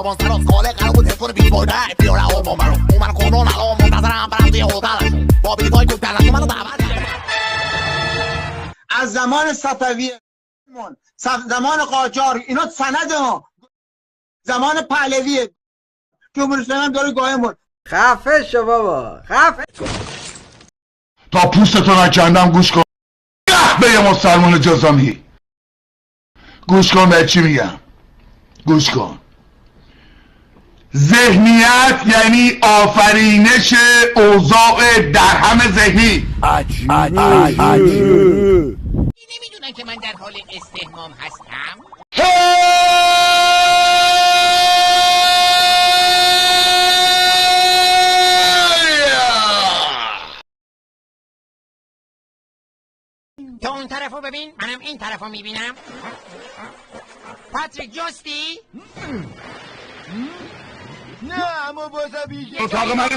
روانسراز خاله قرار بود تلفن بیت بایده بیاره آبا منو من کنون الان منتظرم برم توی هتلشون با بلیطای بوک کردن منو دعوت کرده. از زمان صفوی زمان قاجار اینا سند ما، زمان پهلوی جمهوری اسلامی داره قائم. خفه شو بابا، خفه. تا پوستتو نکندم گوش کن به یه مسلمان جزامی. گوش کن به چی میگم، گوش کن. ذهنیت یعنی آفرینش اوضاع درهم ذهنی. نمیدونن که من در حال استحمام هستم. تو اون طرفو ببین، منم این طرفو میبینم. پاتریک جستی؟ اتاق من